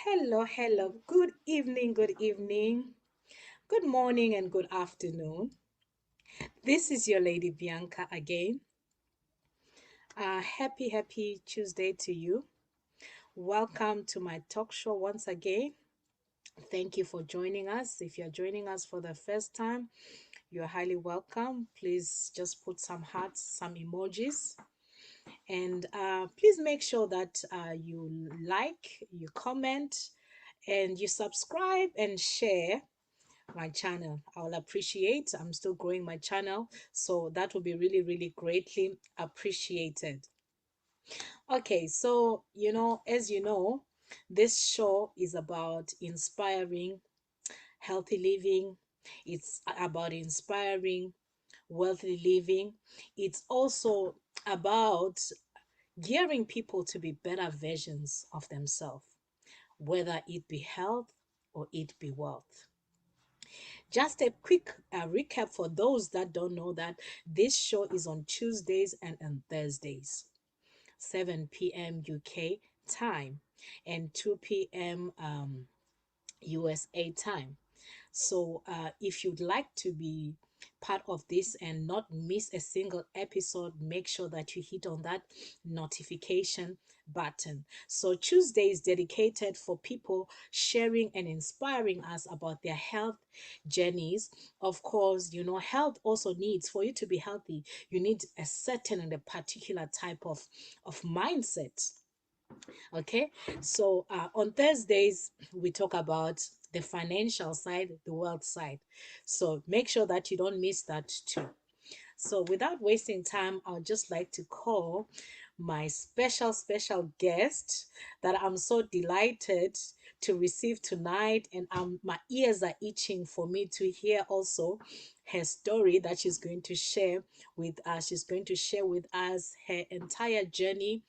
Hello. Good evening, good morning, and good afternoon. This is your lady Bianca again. Happy Tuesday to you. Welcome to my talk show once again. Thank you for joining us. If you're joining us for the first time, you're highly welcome. Please just put some hearts, some emojis, and please make sure that you like, you comment, and you subscribe and share my channel. I will appreciate. I'm still growing my channel, so that will be really greatly appreciated. Okay, so as you know, this show is about inspiring healthy living. It's about inspiring wealthy living. It's also about gearing people to be better versions of themselves, whether it be health or it be wealth. Just a quick recap for those that don't know that this show is on Tuesdays and on Thursdays, 7 p.m. UK time and 2 p.m. USA time. So, if you'd like to be part of this and not miss a single episode, make sure that you hit on that notification button. So, Tuesday is dedicated for people sharing and inspiring us about their health journeys. Of course, health also needs, for you to be healthy, you need a certain and a particular type of mindset. Okay, so on Thursdays, we talk about the financial side, the wealth side. So make sure that you don't miss that too. So without wasting time, I'd just like to call my special guest that I'm so delighted to receive tonight. And my ears are itching for me to hear also her story that she's going to share with us. She's going to share with us her entire journey,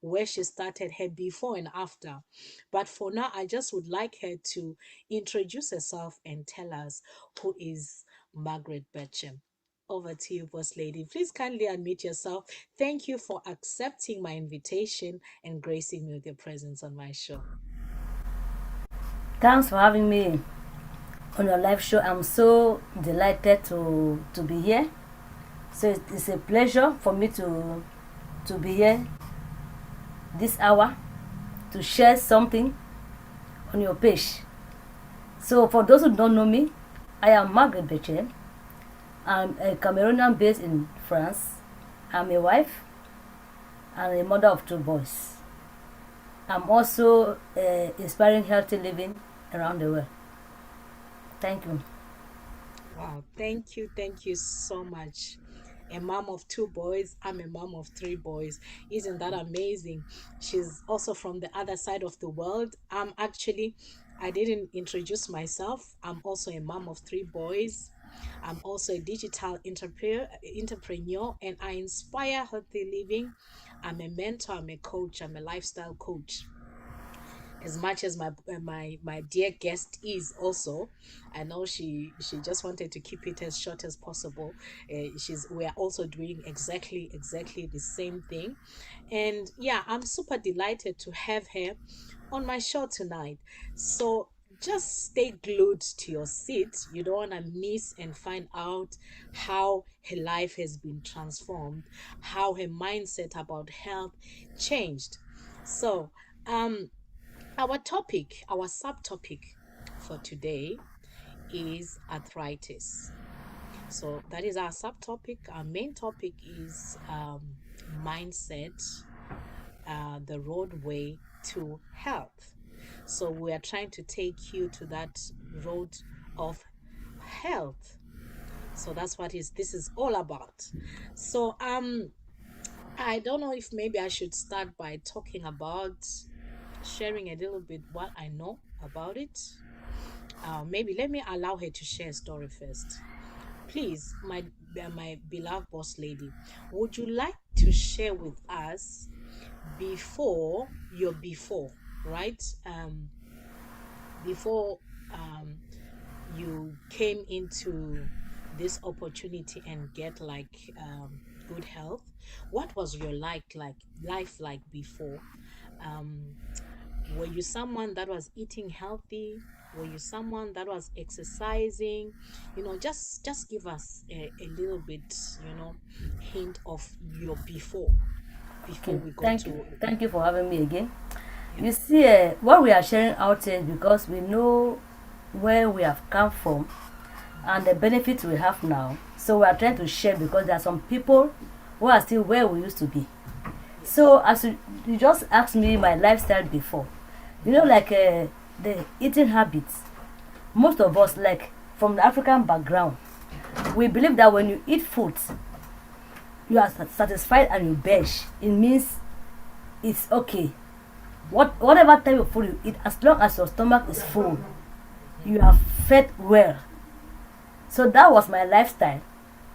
where she started, her before and after. But for now, I just would like her to introduce herself and tell us who is Margaret Betchem. Over to you, boss lady. Please kindly unmute yourself. Thank you for accepting my invitation and gracing me with your presence on my show. Thanks for having me on your live show. I'm so delighted to be here. So it's a pleasure for me to be here this hour to share something on your page. So for those who don't know me, I am Margaret Bechet. I'm a Cameroonian based in France. I'm a wife and a mother of two boys. I'm also inspiring healthy living around the world. Thank you. Wow, thank you so much. A mom of two boys, I'm a mom of three boys. Isn't that amazing? She's also from the other side of the world. I didn't introduce myself. I'm also a mom of three boys. I'm also a digital entrepreneur, and I inspire healthy living. I'm a mentor, I'm a coach, I'm a lifestyle coach. As much as my dear guest is also, I know she just wanted to keep it as short as possible. She's We are also doing exactly the same thing, and yeah, I'm super delighted to have her on my show tonight. So just stay glued to your seat. You don't want to miss and find out how her life has been transformed, how her mindset about health changed. So um our subtopic for today is arthritis. So that is our subtopic. Our main topic is mindset, the roadway to health. So we are trying to take you to that road of health. So that's what is this is all about. So I don't know if maybe I should start by talking about sharing a little bit what I know about it. Maybe let me allow her to share a story first. Please, my beloved boss lady, would you like to share with us before, right? Before you came into this opportunity and get like good health, what was your life like before? Um, Were you someone that was eating healthy? Were you someone that was exercising? Just give us a little bit, hint of your before Okay, we go to. thank you for having me again. Yeah. You see, what we are sharing out here is because we know where we have come from and the benefits we have now. So we are trying to share because there are some people who are still where we used to be. So as you just asked me my lifestyle before, like the eating habits. Most of us, like from the African background, we believe that when you eat food, you are satisfied and you binge. It means it's okay. Whatever type of food you eat, as long as your stomach is full, you are fed well. So that was my lifestyle,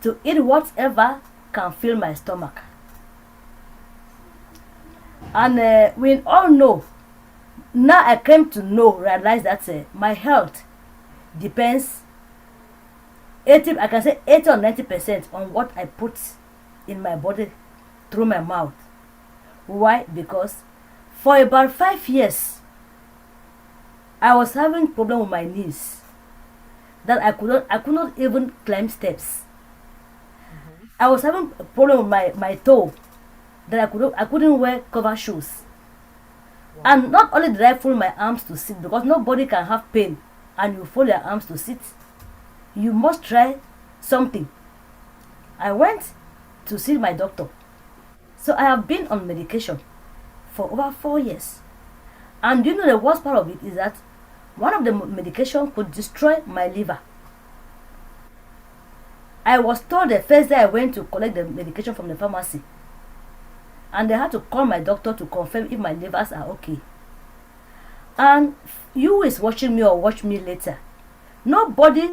to eat whatever can fill my stomach. And we all know, now I came to realize that my health depends 80, I can say 80 or 90% on what I put in my body through my mouth. Why? Because for about 5 years I was having problem with my knees, that I could not even climb steps. I was having a problem with my toe, that I couldn't wear cover shoes. Wow. And not only did I fold my arms to sit, because nobody can have pain and you fold your arms to sit. You must try something. I went to see my doctor. So I have been on medication for over 4 years. And the worst part of it is that one of the medication could destroy my liver. I was told the first day I went to collect the medication from the pharmacy, and they had to call my doctor to confirm if my livers are okay. And you who is watching me or watch me later, nobody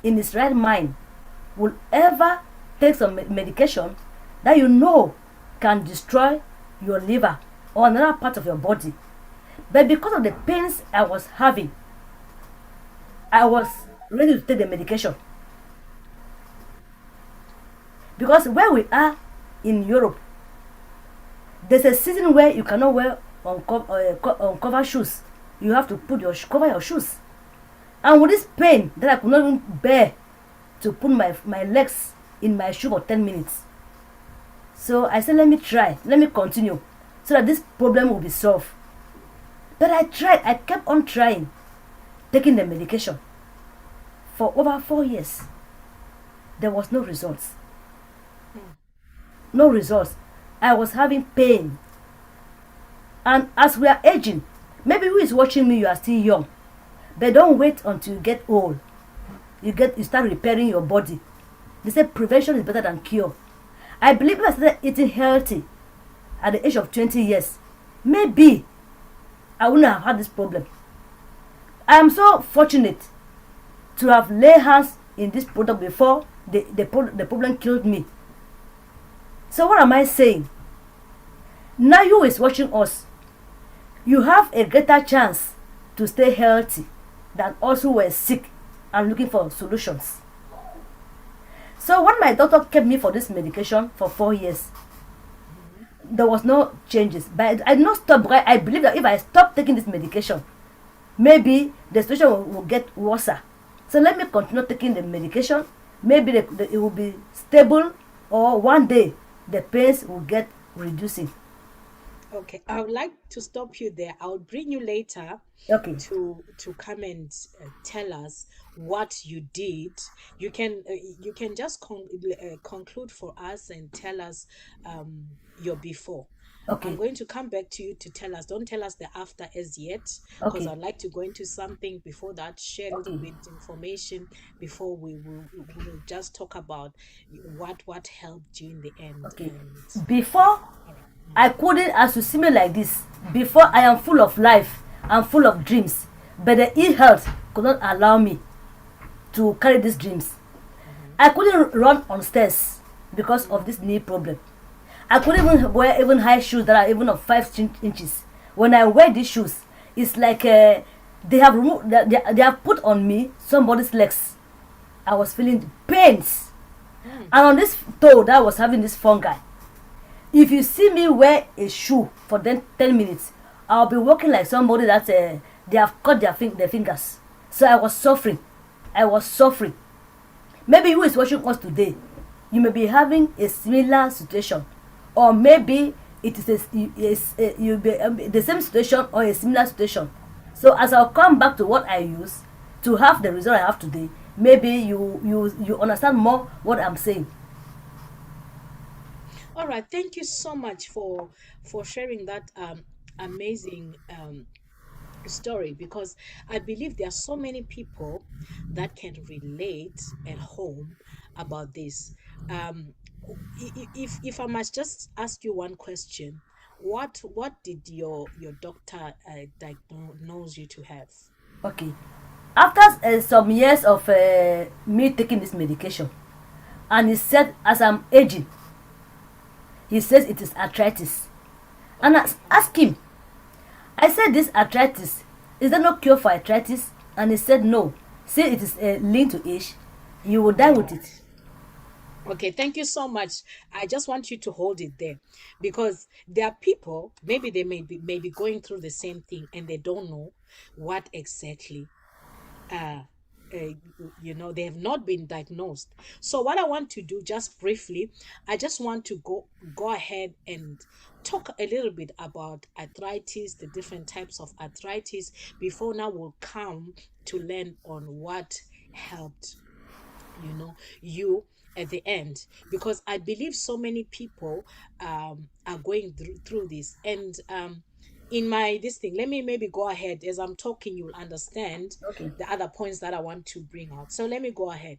in his right mind will ever take some medication that can destroy your liver or another part of your body. But because of the pains I was having, I was ready to take the medication. Because where we are in Europe, there's a season where you cannot wear uncover shoes. You have to cover your shoes. And with this pain that I could not even bear to put my legs in my shoe for 10 minutes. So I said, let me continue, so that this problem will be solved. But I kept on trying, taking the medication for over 4 years. There was no results. No results. I was having pain. And as we are aging, maybe who is watching me, you are still young. But don't wait until you get old. You start repairing your body. They say prevention is better than cure. I believe if I started eating healthy at the age of 20 years, maybe I wouldn't have had this problem. I am so fortunate to have laid hands in this product before the problem killed me. So what am I saying? Now you is watching us, you have a greater chance to stay healthy than also were sick and looking for solutions. So when my doctor kept me for this medication for 4 years, there was no changes. But I did not stop, because I believe that if I stop taking this medication, maybe the situation will get worse. So let me continue taking the medication. Maybe it will be stable, or one day the pains will get reducing. Okay, I would like to stop you there. I'll bring you later Okay. to come and tell us what you did. You can just conclude for us and tell us your before. I'm Okay. going to come back to you to tell us. Don't tell us the after as yet, because Okay. I'd like to go into something before that. Share a little Okay. bit information before we will just talk about what helped you in the end. Okay. And Before, all right. I couldn't, as you see me like this, before I am full of life and full of dreams, but the ill health could not allow me to carry these dreams. I couldn't run on stairs because of this knee problem. I couldn't even wear even high shoes that are even of 5 inches. When I wear these shoes, it's like they have removed, they have put on me somebody's legs. I was feeling pains, and on this toe that I was having this fungi. If you see me wear a shoe for then 10 minutes, I'll be walking like somebody that they have cut their fingers. So I was suffering. I was suffering. Maybe who is watching us today, you may be having a similar situation, or maybe it is you be the same situation or a similar situation. So as I'll come back to what I use to have the result I have today, maybe you understand more what I'm saying. All right, thank you so much for sharing that amazing story, because I believe there are so many people that can relate at home about this. Um, if I must just ask you one question, what did your doctor diagnose you to have? Okay. After some years of me taking this medication, and he said as I'm aging, he says it is arthritis. And I asked him, I said, this arthritis, is there no cure for arthritis? And he said, no. Say it is linked to age, you will die with No. it. Okay, thank you so much. I just want you to hold it there, because there are people, maybe they may be going through the same thing and they don't know what exactly uh, uh they have not been diagnosed. So what I want to do, just briefly, I just want to go ahead and talk a little bit about arthritis, the different types of arthritis, before now we'll come to learn on what helped you at the end, because I believe so many people are going through this. And in my this thing, let me maybe go ahead. As I'm talking, you'll understand Okay. the other points that I want to bring out. So let me go ahead.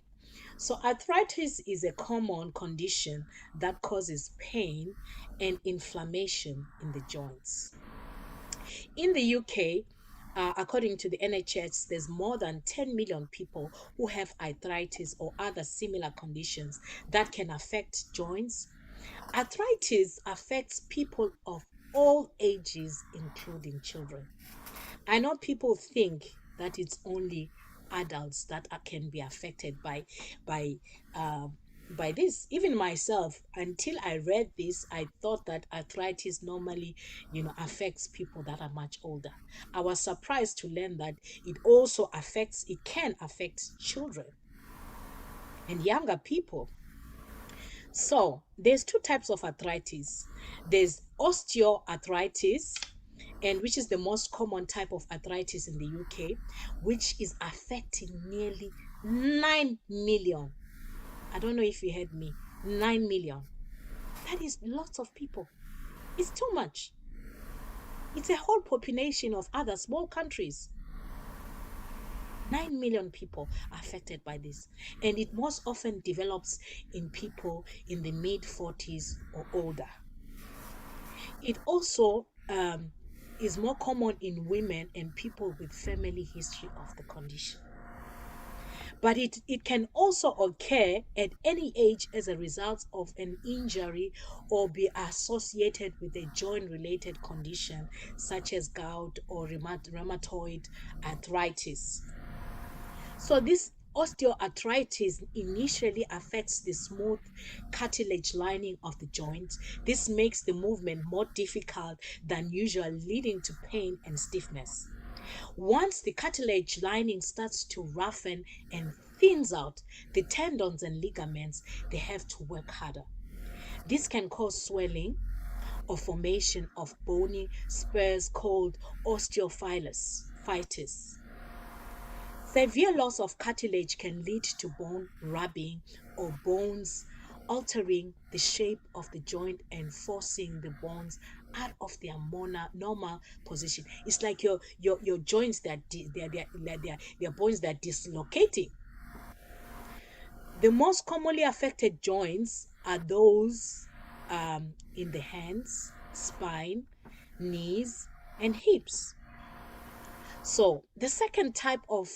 So arthritis is a common condition that causes pain and inflammation in the joints. In the UK, according to the NHS, there's more than 10 million people who have arthritis or other similar conditions that can affect joints. Arthritis affects people of all ages, including children. I know people think that it's only adults that can be affected by uh, by this. Even myself, until I read this, I thought that arthritis normally, affects people that are much older. I was surprised to learn that it can affect children and younger people. So there's two types of arthritis. There's osteoarthritis, and which is the most common type of arthritis in the UK, which is affecting nearly 9 million. I don't know if you heard me. 9 million. That is lots of people. It's too much. It's a whole population of other small countries. 9 million people are affected by this. And it most often develops in people in the mid 40s or older. It also is more common in women and people with family history of the condition. But it can also occur at any age as a result of an injury or be associated with a joint related condition such as gout or rheumatoid arthritis. So this osteoarthritis initially affects the smooth cartilage lining of the joint. This makes the movement more difficult than usual, leading to pain and stiffness. Once the cartilage lining starts to roughen and thins out, the tendons and ligaments, they have to work harder. This can cause swelling or formation of bony spurs called osteophytes. Severe loss of cartilage can lead to bone rubbing or bones altering the shape of the joint and forcing the bones out of their normal position. It's like your joints that they're bones that are dislocating. The most commonly affected joints are those in the hands, spine, knees, and hips. So the second type of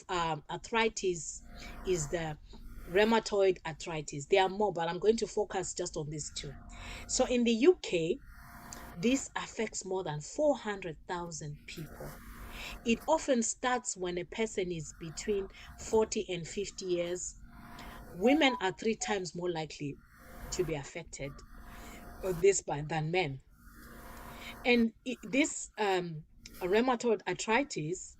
arthritis is the rheumatoid arthritis. There are more, but I'm going to focus just on these two. So in the UK, this affects more than 400,000 people. It often starts when a person is between 40 and 50 years. Women are 3 times more likely to be affected than men. And this rheumatoid arthritis,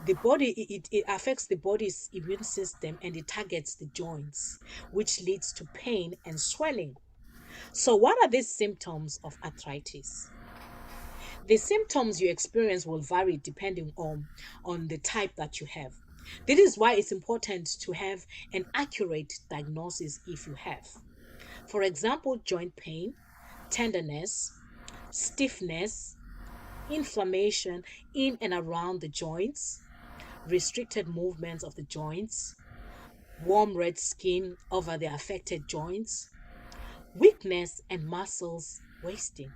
the body, it affects the body's immune system and it targets the joints, which leads to pain and swelling. So what are these symptoms of arthritis? The symptoms you experience will vary depending on the type that you have. This is why it's important to have an accurate diagnosis if you have. For example, joint pain, tenderness, stiffness, inflammation in and around the joints, restricted movements of the joints, warm red skin over the affected joints, weakness and muscles wasting.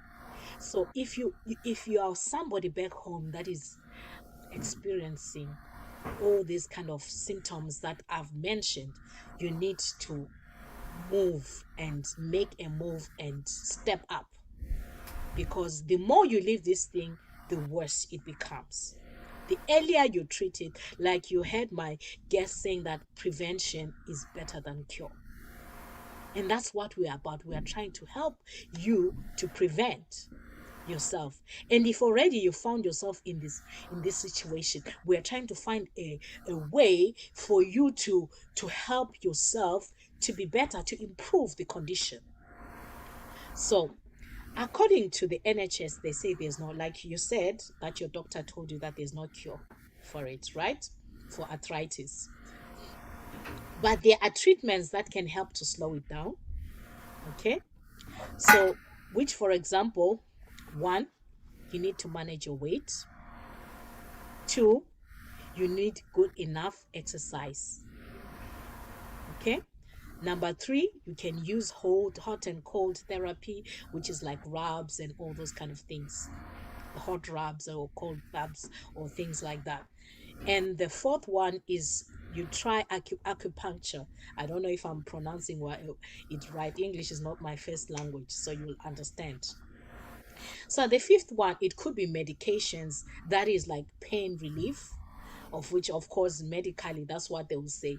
So if you are somebody back home that is experiencing all these kind of symptoms that I've mentioned, you need to move and make a move and step up, because the more you leave this thing, the worse it becomes. The earlier you treat it, like you heard my guest saying that prevention is better than cure. And that's what we're about. We are trying to help you to prevent yourself. And if already you found yourself in this situation, we're trying to find a way for you to help yourself to be better, to improve the condition. So according to the NHS, they say there's no, like you said, that your doctor told you that there's no cure for it, right? For arthritis. But there are treatments that can help to slow it down. Okay. So, which, for example, one, you need to manage your weight. Two, you need good enough exercise. Okay. Number three, you can use hot and cold therapy, which is like rubs and all those kind of things, hot rubs or cold rubs or things like that. And the fourth one is you try acupuncture. I don't know if I'm pronouncing it right. English is not my first language, so you'll understand. So the fifth one, it could be medications, that is like pain relief, of which, of course, medically, that's what they will say.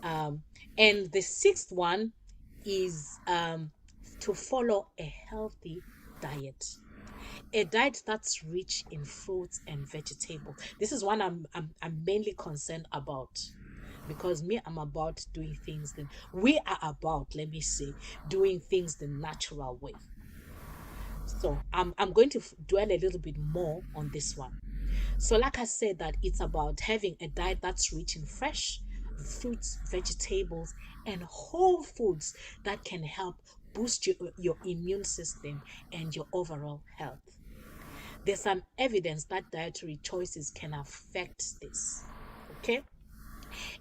Um, and the sixth one is to follow a healthy diet, a diet that's rich in fruits and vegetables. This is one I'm mainly concerned about, because me, I'm about doing things that we are about, let me say, doing things the natural way. So I'm going to dwell a little bit more on this one. So, like I said, that it's about having a diet that's rich in fresh fruits, vegetables, and whole foods that can help boost your immune system and your overall health. There's some evidence that dietary choices can affect this. Okay.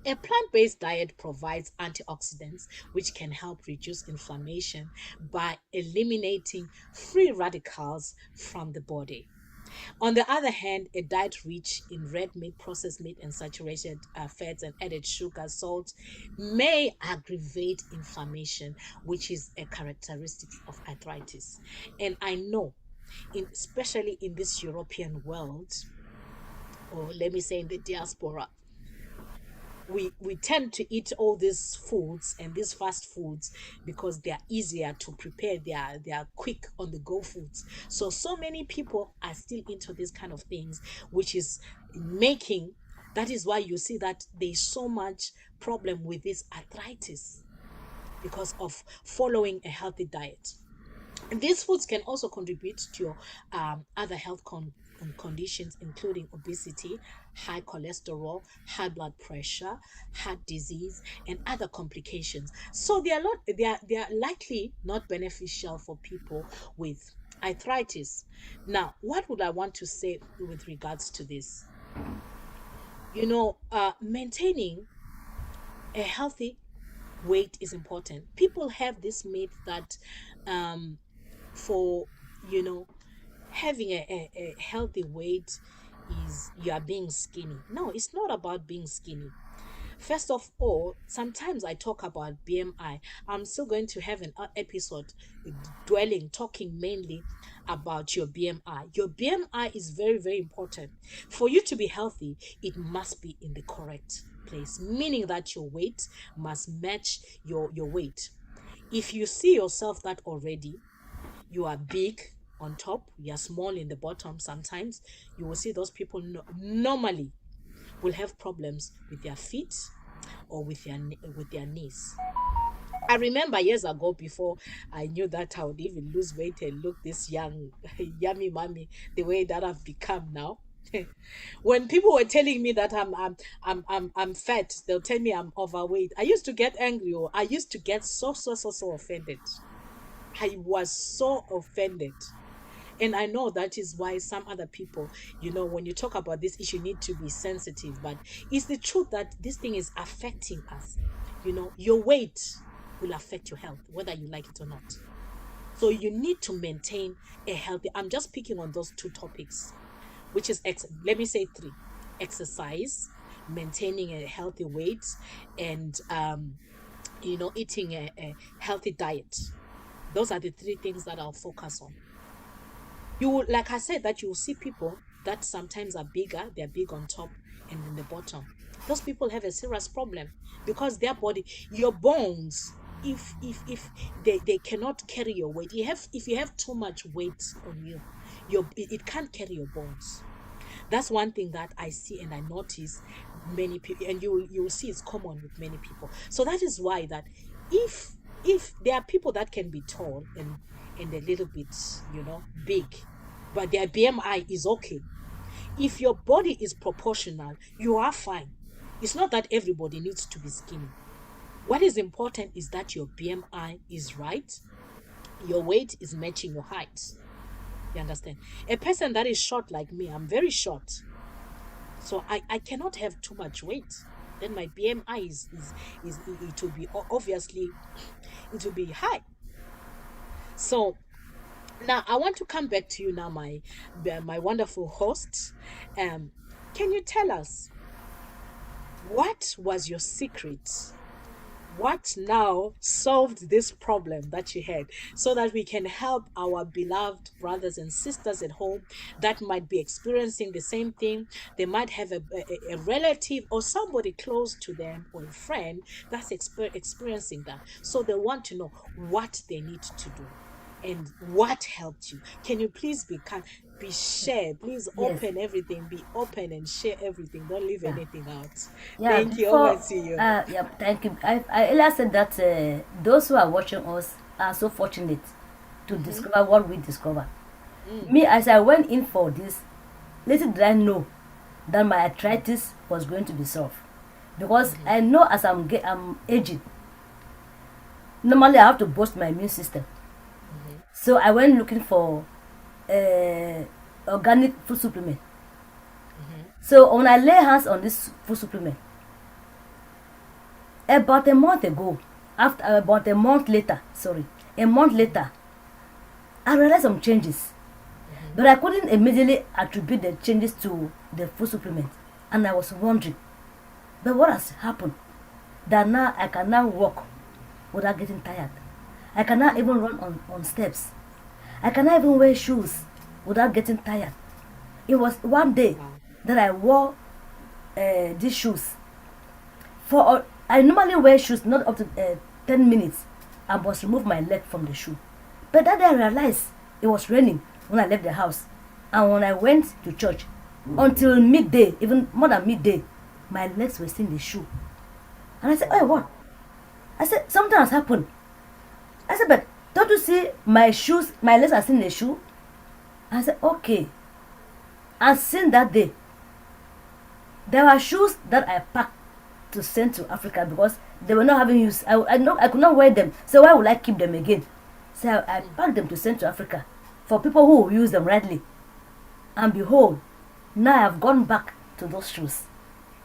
A plant based diet provides antioxidants, which can help reduce inflammation by eliminating free radicals from the body. On the other hand, a diet rich in red meat, processed meat, and saturated fats and added sugar, salt may aggravate inflammation, which is a characteristic of arthritis. And I know, especially in this European world, or let me say in the diaspora, we tend to eat all these foods and these fast foods because they are easier to prepare. They are quick on the go foods. So many people are still into these kind of things, which is making, that is why you see that there's so much problem with this arthritis, because of following a healthy diet. These foods can also contribute to your other health conditions, including obesity, high cholesterol, high blood pressure, heart disease, and other complications. So they are likely not beneficial for people with arthritis. Now, what would I want to say with regards to this? Maintaining a healthy weight is important. People have this myth that um, for you know having a healthy weight is you are being skinny. No, it's not about being skinny. First of all, sometimes I talk about BMI. I'm still going to have an episode talking mainly about your BMI. Your BMI is very, very important. For you to be healthy, it must be in the correct place, meaning that your weight must match your weight. If you see yourself that already you are big, on top, you're small in the bottom. Sometimes you will see those people normally will have problems with their feet or with their knees. I remember years ago, before I knew that I would even lose weight and look this young, yummy mommy, the way that I've become now. When people were telling me that I'm fat, they'll tell me I'm overweight. I used to get angry, or I used to get so offended. I was so offended. And I know that is why some other people, when you talk about this issue, need to be sensitive. But it's the truth that this thing is affecting us. Your weight will affect your health, whether you like it or not. So you need to maintain a healthy. I'm just picking on those two topics, which is, let me say three: exercise, maintaining a healthy weight, and eating a healthy diet. Those are the three things that I'll focus on. Like I said, that you will see people that sometimes are bigger, they're big on top and in the bottom. Those people have a serious problem because their body, your bones, if they cannot carry your weight, if you have too much weight on you, it can't carry your bones. That's one thing that I see and I notice many people, and you'll see it's common with many people. So that is why that if there are people that can be tall and a little bit, big, but their BMI is okay. If your body is proportional, you are fine. It's not that everybody needs to be skinny. What is important is that your BMI is right, your weight is matching your height. You understand? A person that is short like me, I'm very short. So I cannot have too much weight. Then my BMI it will be, obviously, it will be high. So now I want to come back to you now, my wonderful host. Can you tell us, what was your secret? What now solved this problem that you had, so that we can help our beloved brothers and sisters at home that might be experiencing the same thing? They might have a relative or somebody close to them, or a friend that's experiencing that. So they want to know what they need to do and what helped you. Can you please share? Please Yes. open everything. Be open and share everything. Don't leave Yeah. anything out. Yeah, Thank you. Over before, to you. yeah, thank you. I earlier said that those who are watching us are so fortunate to Mm-hmm. discover what we discover. Mm. Me, as I went in for this, little did I know that my arthritis was going to be solved. Because Mm-hmm. I know as I'm aging, normally I have to boost my immune system. Mm-hmm. So I went looking for uh, organic food supplement. Mm-hmm. So when I lay hands on this food supplement, about a month ago, after about a month later, sorry, a month later, I realized some changes, Mm-hmm. but I couldn't immediately attribute the changes to the food supplement, and I was wondering, but what has happened? That now I can now walk without getting tired. I cannot even run on steps. I cannot even wear shoes without getting tired. It was one day Wow. that I wore these shoes. I normally wear shoes not up to 10 minutes. I must remove my leg from the shoe. But that day I realized it was raining when I left the house. And when I went to church, until midday, even more than midday, my legs were still in the shoe. And I said, oh, what? I said, something has happened. I said, but don't you see my shoes, my legs are still in the shoe? I said, okay. And since that day, there were shoes that I packed to send to Africa because they were not having use. I could not wear them. So why would I keep them again? So I packed them to send to Africa for people who will use them rightly. And behold, now I have gone back to those shoes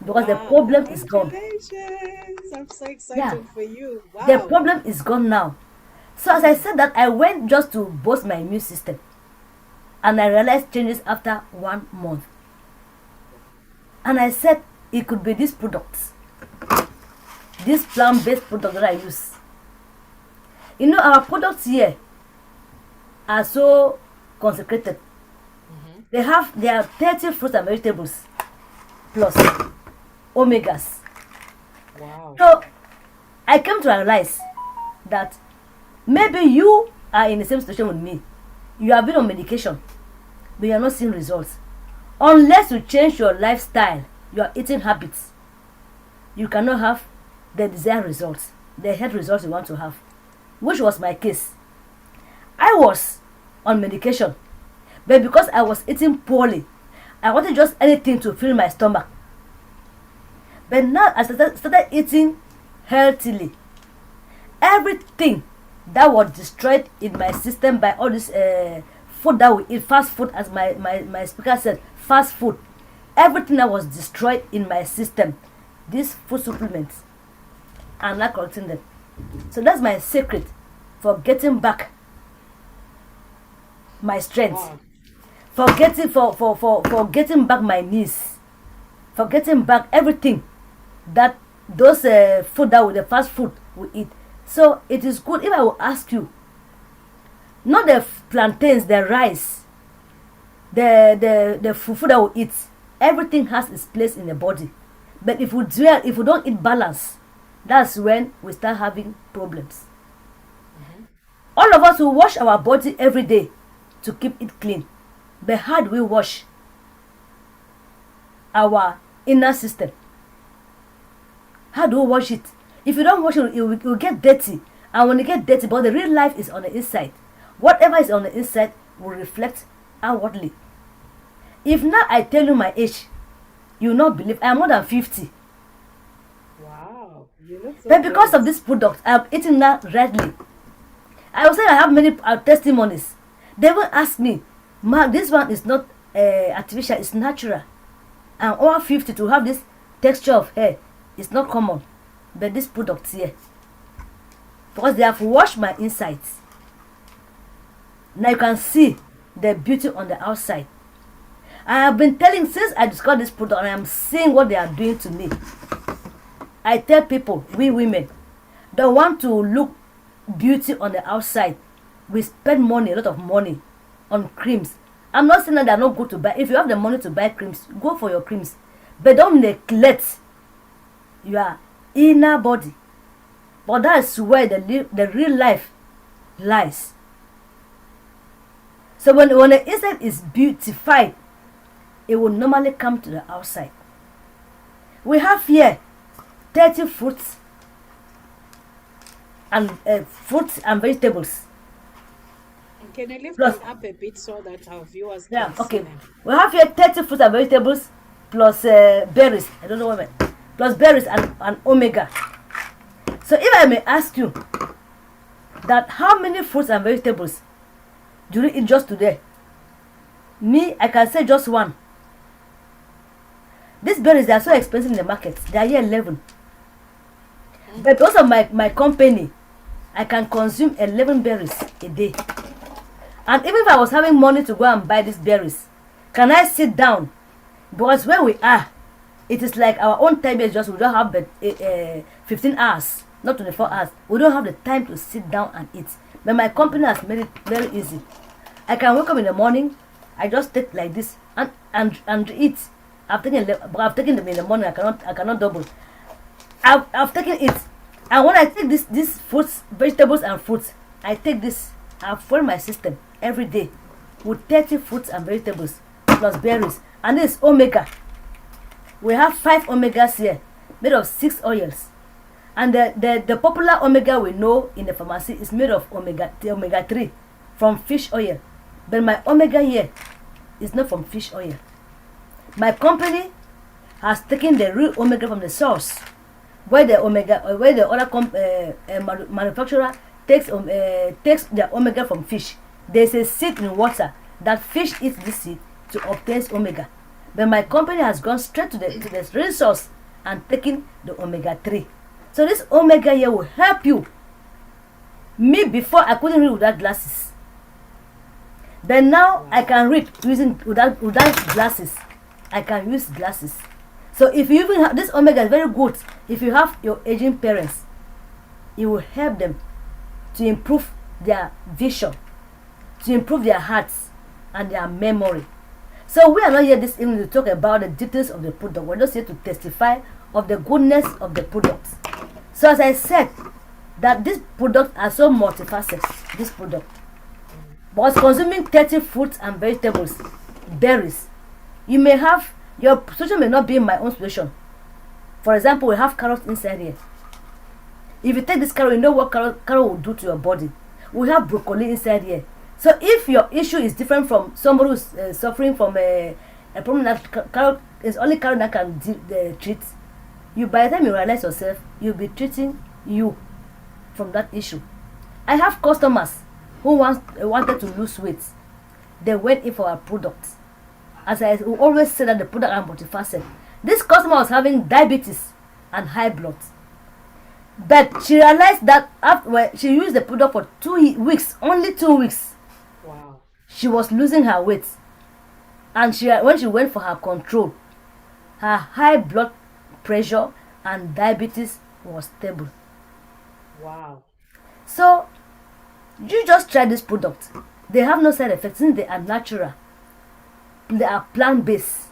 because the Wow. problem is gone. Congratulations. I'm so Yeah, excited for you. the Wow. problem is gone now. So as I said that, I went just to boost my immune system, and I realized changes after 1 month. And I said it could be these products, this plant-based product that I use. You know, our products here are so consecrated. Mm-hmm. There are 30 fruits and vegetables plus omegas. Wow. So I came to realize that maybe you are in the same situation with me. You have been on medication, but you are not seeing results. Unless you change your lifestyle, your eating habits, you cannot have the desired results, the health results you want to have, which was my case. I was on medication, but because I was eating poorly, I wanted just anything to fill my stomach. But now I started eating healthily. Everything that was destroyed in my system by all this food that we eat, fast food, as my speaker said, fast food, everything that was destroyed in my system, these food supplements, I'm not correcting them. So that's my secret for getting back my strength, Wow. for getting back my knees, for getting back everything that those food that with the fast food we eat. So it is good if I will ask you, not the plantains, the rice, the fufu that we eat, everything has its place in the body. But if we don't eat balance, that's when we start having problems. All of us will wash our body every day to keep it clean. But how do we wash our inner system? How do we wash it? If you don't wash it, it will get dirty. And when it get dirty, but the real life is on the inside. Whatever is on the inside will reflect outwardly. If now I tell you my age, you will not believe I am more than 50. Wow. You look so But because great. of this product, I am eating now rightly. I will say I have many testimonies. They will ask me, Mark, this one is not artificial, it's natural. I'm over 50 to have this texture of hair. It's not common. But this product here, because they have washed my insides. Now you can see the beauty on the outside. I have been telling since I discovered this product, and I am seeing what they are doing to me. I tell people, we women, don't want to look beauty on the outside. We spend money, a lot of money, on creams. I'm not saying that they're not good to buy. If you have the money to buy creams, go for your creams. But don't neglect your inner body. But that's where the real life lies. So when the inside is beautified, it will normally come to the outside. We have here 30 fruits and vegetables. Can you lift Plus, them up a bit so that our viewers yeah, can see okay. them? We have here 30 fruits and vegetables plus berries. I don't know what I meant. Plus berries and omega. So if I may ask you that how many fruits and vegetables do you eat just today? Me, I can say just one. These berries, they are so expensive in the market. They are here 11. But because of my company, I can consume 11 berries a day. And even if I was having money to go and buy these berries, can I sit down? Because where we are, it is like our own time is just, we don't have 15 hours, not 24 hours. We don't have the time to sit down and eat. But my company has made it very easy. I can wake up in the morning, I just take like this and eat. I've taken them in the morning. I cannot double. I've taken it, and when I take these fruits, vegetables and fruits, I take this. I fuel my system every day with 30 fruits and vegetables plus berries, and this omega. We have 5 omegas here, made of 6 oils, and the popular omega we know in the pharmacy is made of omega 3 from fish oil, but my omega here is not from fish oil. My company has taken the real omega from the source, where the other manufacturer takes the omega from fish. There's a seed in water that fish eats this seed to obtain omega, but my company has gone straight to the resource and taken the omega 3. So this omega here will help you. Me, before I couldn't read without glasses, but now I can read without glasses. I can use glasses. So if you even have this omega, is very good. If you have your aging parents, it will help them to improve their vision, to improve their hearts and their memory. So we are not here this evening to talk about the details of the product. We're just here to testify of the goodness of the products. So as I said, that these products are so multifaceted. This product, But consuming 30 fruits and vegetables, berries, you may have, your situation may not be my own situation. For example, we have carrots inside here. If you take this carrot, you know what carrot will do to your body. We have broccoli inside here. So if your issue is different from somebody who's suffering from a problem that carrot is only carrot that can treat, you, by the time you realize yourself, you'll be treating you from that issue. I have customers who wanted to lose weight. They went in for our products. As I always say that the product are multifaceted. This customer was having diabetes and high blood. But she realized that after she used the product for 2 weeks, only 2 weeks, Wow. she was losing her weight. And when she went for her control, her high blood pressure and diabetes was stable. Wow. So you just try this product. They have no side effects since they are natural. They are plant-based.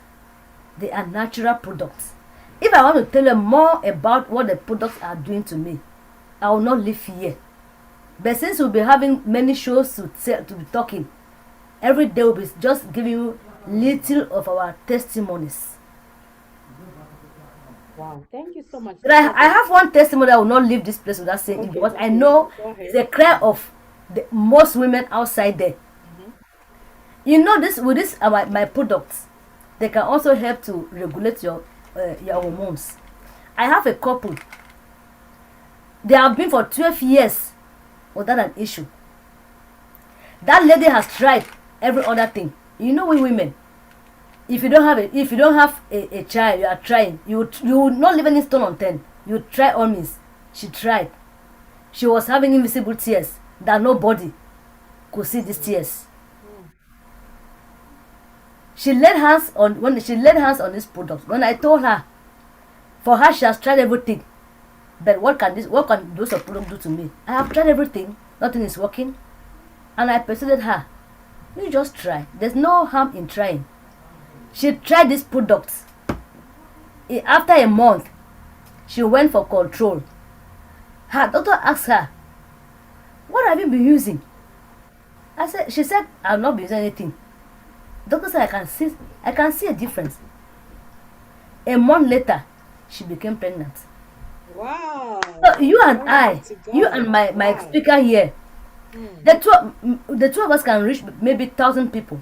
They are natural products. If I want to tell you more about what the products are doing to me, I will not live here. But since we'll be having many shows to be talking, every day we'll be just giving you little of our testimonies. Wow. Thank you so much. But I have one testimony. I will not leave this place without saying it, because I know it's a cry of most women outside there. You know, this with this my products, they can also help to regulate your hormones. I have a couple. They have been for 12 years without an issue. That lady has tried every other thing. You know, we women, if you don't have a child, you are trying. You will not leave any stone unturned. You try all means. She tried. She was having invisible tears that nobody could see these tears. She laid hands on this product. When I told her, for her she has tried everything, but what can those products do to me? I have tried everything, nothing is working, and I persuaded her, you just try. There's no harm in trying. She tried these products. After a month, she went for control. Her doctor asked her, what have you been using? She said, I've not been using anything. Doctor said, I can see a difference. A month later, she became pregnant. Wow. So you and my Wow. speaker here, the two of us can reach maybe 1,000 people.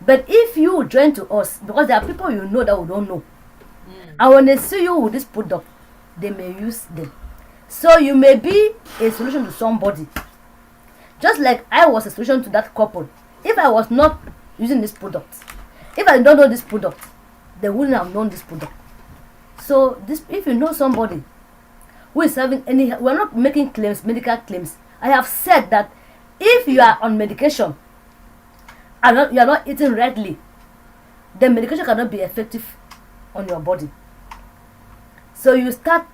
But if you join to us, because there are people you know that we don't know, and when they see you with this product, they may use them. So you may be a solution to somebody. Just like I was a solution to that couple. If I was not using this product, if I don't know this product, they wouldn't have known this product. So if you know somebody who is having we're not making claims, medical claims. I have said that if you are on medication and you are not eating rightly, the medication cannot be effective on your body. So you start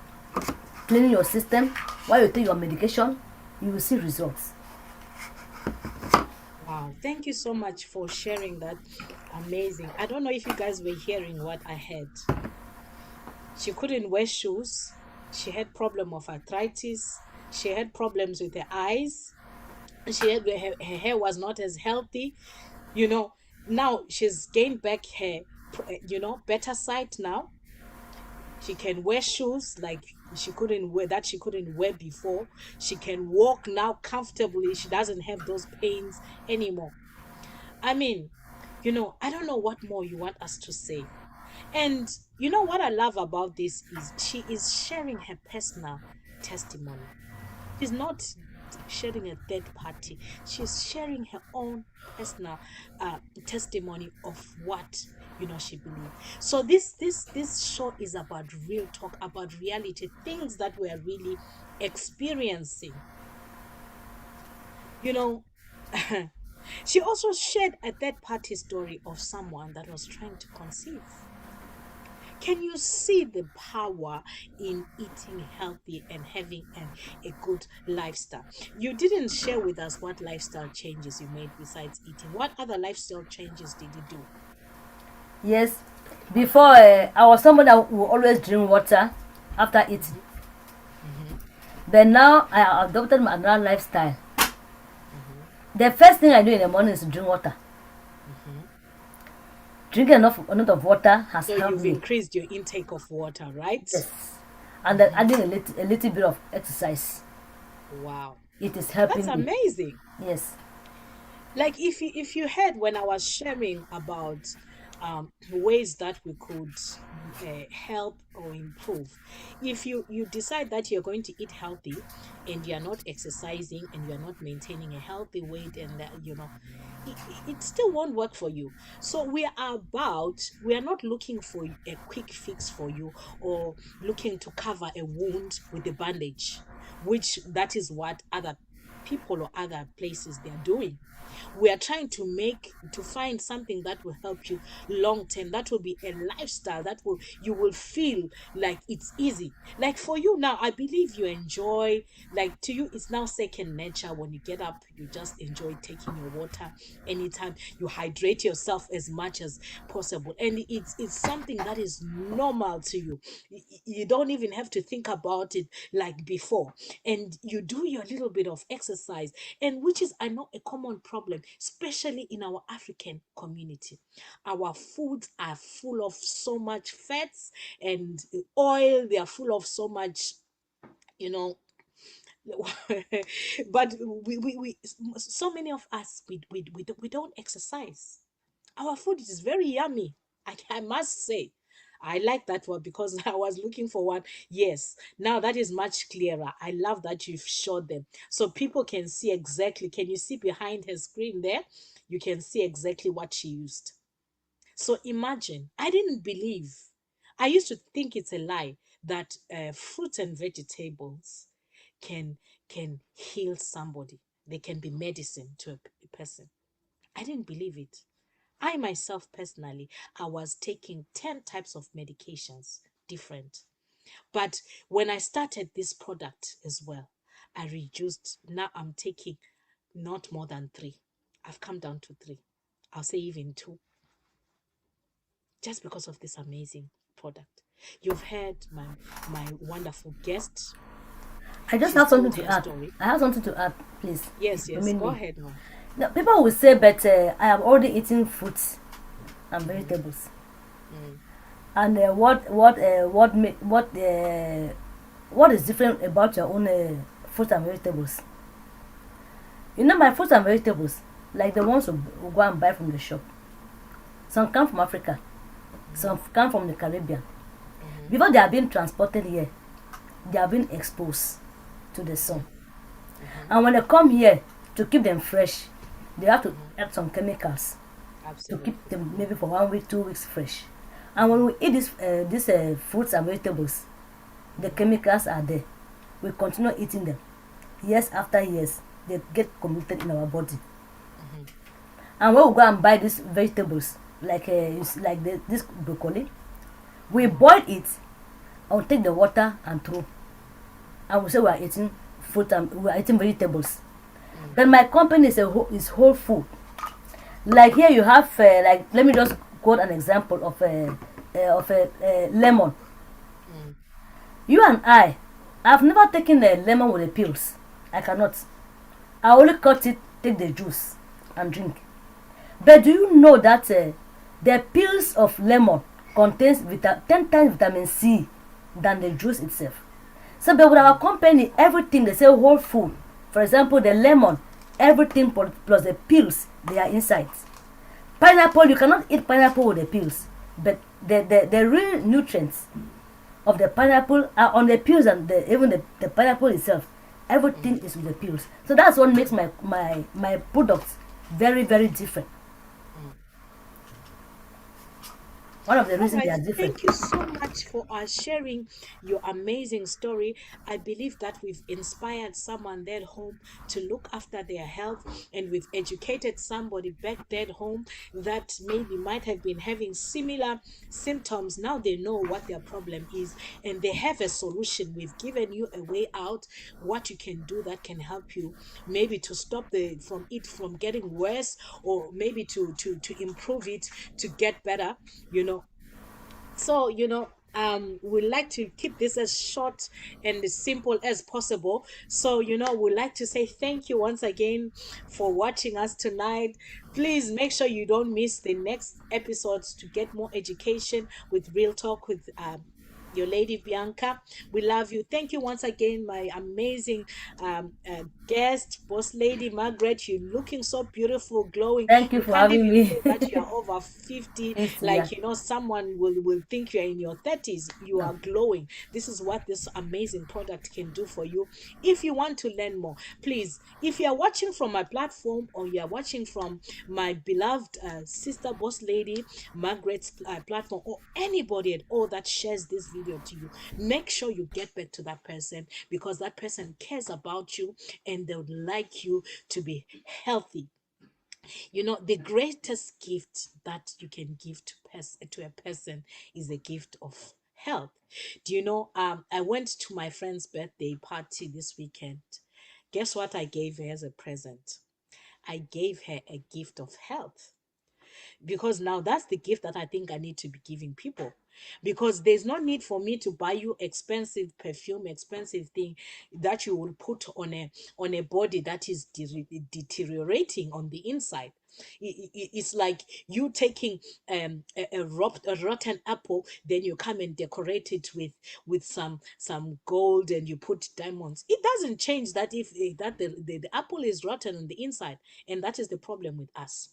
cleaning your system while you take your medication, you will see results. Wow. Thank you so much for sharing that. Amazing. I don't know if you guys were hearing what I heard. She couldn't wear shoes. She had problem of arthritis. She had problems with her eyes. Her hair was not as healthy. You know, now she's gained back her, better sight now. She can wear shoes like she couldn't wear before. She can walk now comfortably. She doesn't have those pains anymore. I mean, I don't know what more you want us to say. And what I love about this is she is sharing her personal testimony. She's not sharing a third party. She's sharing her own personal testimony of what she believes. So this show is about real talk, about reality, things that we're really experiencing. You know, she also shared a third party story of someone that was trying to conceive. Can you see the power in eating healthy and having a good lifestyle? You didn't share with us what lifestyle changes you made besides eating. What other lifestyle changes did you do? Yes, before I was someone that would always drink water after eating. But now I adopted another lifestyle. The first thing I do in the morning is to drink water. Hmm. Drinking enough of water has So helped you've me. increased your intake of water, right? Yes. And then Hmm. adding a little bit of exercise. Wow. It is That's helping me. amazing. Yes. Like if you heard when I was sharing about ways that we could help or improve, if you decide that you're going to eat healthy and you're not exercising and you're not maintaining a healthy weight, and that it still won't work for you. So we are not looking for a quick fix for you, or looking to cover a wound with a bandage, which that is what other people or other places they are doing. We are trying to find something that will help you long term, that will be a lifestyle that will you will feel like it's easy. Like for you now, I believe you enjoy, like to you it's now second nature. When you get up, you just enjoy taking your water anytime. You hydrate yourself as much as possible, and it's something that is normal to you. You don't even have to think about it like before. And you do your little bit of exercise, and which is, I know, a common problem, especially in our African community. Our foods are full of so much fats and oil. They are full of so much, you know. But we so many of us, we don't exercise. Our food is very yummy. I must say. I like that one because I was looking for one. Yes, now that is much clearer. I love that you've showed them. So people can see exactly. Can you see behind her screen there? You can see exactly what she used. So imagine, I didn't believe. I used to think it's a lie that fruits and vegetables can can heal somebody. They can be medicine to a person. I didn't believe it. I myself personally, I was taking 10 types of medications, different. But when I started this product as well, I reduced. Now I'm taking not more than three. I've come down to three. I'll say even two, just because of this amazing product. You've heard my wonderful guest. I just She's have something told to her add. story. I have something to add, please. If Yes, you yes. permit Go me. ahead, ma. Now, people will say, but I have already eaten fruits and Mm-hmm. vegetables. Mm. And what is different about your own fruits and vegetables? You know, my fruits and vegetables, like the ones we go and buy from the shop. Some come from Africa, Mm-hmm. some come from the Caribbean. Mm-hmm. Before they are being transported here, they are being exposed to the sun. Mm-hmm. And when they come here, to keep them fresh, they have to Mm-hmm. add some chemicals to keep Absolutely. them maybe for 1 week, 2 weeks fresh. And when Mm-hmm. we eat these fruits and vegetables, the chemicals are there. We continue eating them. Years after years, they get committed in our body. Mm-hmm. And when we go and buy these vegetables, like this broccoli, we Mm-hmm. boil it and take the water and throw. And we say we are eating fruit and we are eating vegetables. Mm. But my company is whole food. Like here you have like let me just quote an example of a lemon. Mm. You and I've never taken a lemon with the peels. I cannot. I only cut it, take the juice, and drink. But do you know that the peels of lemon contains 10 times vitamin C than the juice itself? So, but with our Mm. company, everything they say whole food. For example, the lemon, everything plus the peels, they are inside. Pineapple, you cannot eat pineapple with the peels, but the real nutrients of the pineapple are on the peels, and even the pineapple itself. Everything Mm. is with the peels. So that's what makes my products very, very different. Mm. One of the All reasons they right. are different. Thank you so much for sharing your amazing story. I believe that we've inspired someone there at home to look after their health, and we've educated somebody back there at home that maybe might have been having similar symptoms. Now they know what their problem is, and they have a solution. We've given you a way out, what you can do that can help you, maybe to stop the from it from getting worse, or maybe to improve it to get better, you know. So, We like to keep this as short and as simple as possible. So, we like to say thank you once again for watching us tonight. Please make sure you don't miss the next episodes to get more education with Real Talk with your lady Bianca. We love you. Thank you once again, my amazing guest, boss lady Margaret. You're looking so beautiful, glowing. Thank you You for can't having even me. say that you are over 50. 50, yeah. Like, someone will think you're in your 30s. You No. are glowing. This is what this amazing product can do for you. If you want to learn more, please, if you are watching from my platform or you are watching from my beloved sister boss lady Margaret's platform, or anybody at all that shares this video to you, make sure you get back to that person, because that person cares about you and they would like you to be healthy. The greatest gift that you can give to a person is a gift of health. Do you know? I went to my friend's birthday party this weekend. Guess what I gave her as a present? I gave her a gift of health, because now that's the gift that I think I need to be giving people, because there's no need for me to buy you expensive perfume, expensive thing that you will put on a body that is deteriorating on the inside. It's like you taking a rotten apple, then you come and decorate it with some gold, and you put diamonds. It doesn't change that if that the apple is rotten on the inside. And that is the problem with us.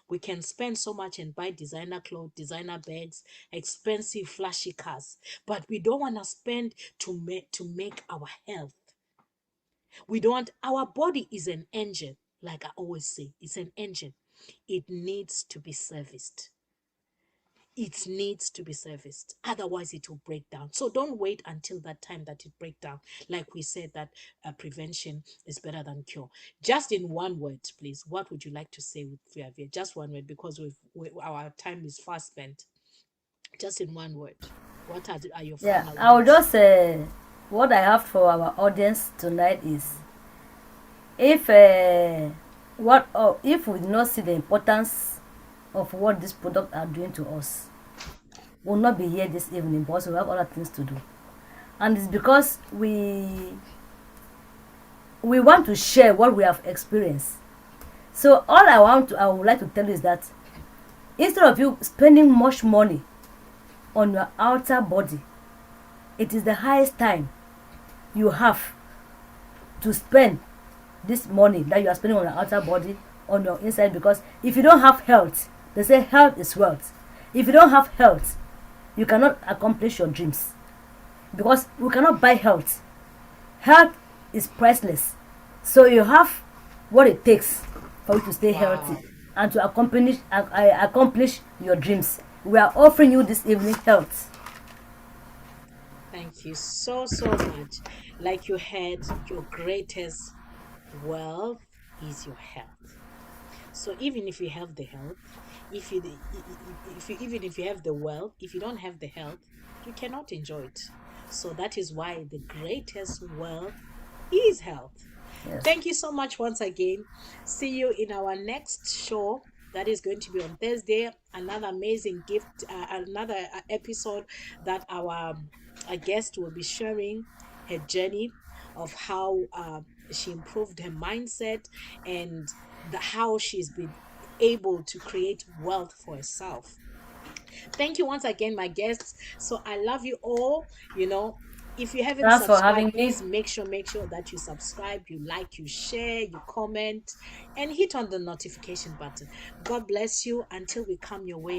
We can spend so much and buy designer clothes, designer bags, expensive flashy cars, but we don't want to spend to make our health. We don't want. Our body is an engine, like I always say. It's an engine. It needs to be serviced. It needs to be serviced, otherwise it will break down. So don't wait until that time that it break down. Like we said, that prevention is better than cure. Just in one word, please, what would you like to say with Fiavia? Just one word, because our time is fast spent. Just in one word, what are your Yeah, final I will words? just what I have for our audience tonight is, if if we do not see the importance of what this product are doing to us, we'll not be here this evening because we have other things to do. And it's because we want to share what we have experienced. So all I would like to tell you is that instead of you spending much money on your outer body, it is the highest time you have to spend this money that you are spending on your outer body on your inside. Because if you don't have health, they say health is wealth. If you don't have health, you cannot accomplish your dreams, because we cannot buy health. Health is priceless. So you have what it takes for you to stay healthy Wow. and to accomplish your dreams. We are offering you this evening health. Thank you so, so much. Like you had, your greatest wealth is your health. So even if you have the health, even if you have the wealth, if you don't have the health, you cannot enjoy it. So that is why the greatest wealth is health. Yes. Thank you so much once again. See you in our next show. That is going to be on Thursday. Another amazing gift, another episode that our guest will be sharing her journey of how she improved her mindset, and how she's been able to create wealth for herself. Thank you once again, my guests. So I love you all. If you haven't Thanks for having subscribed, me. please make sure that you subscribe, you like, you share, you comment, and hit on the notification button. God bless you until we come your way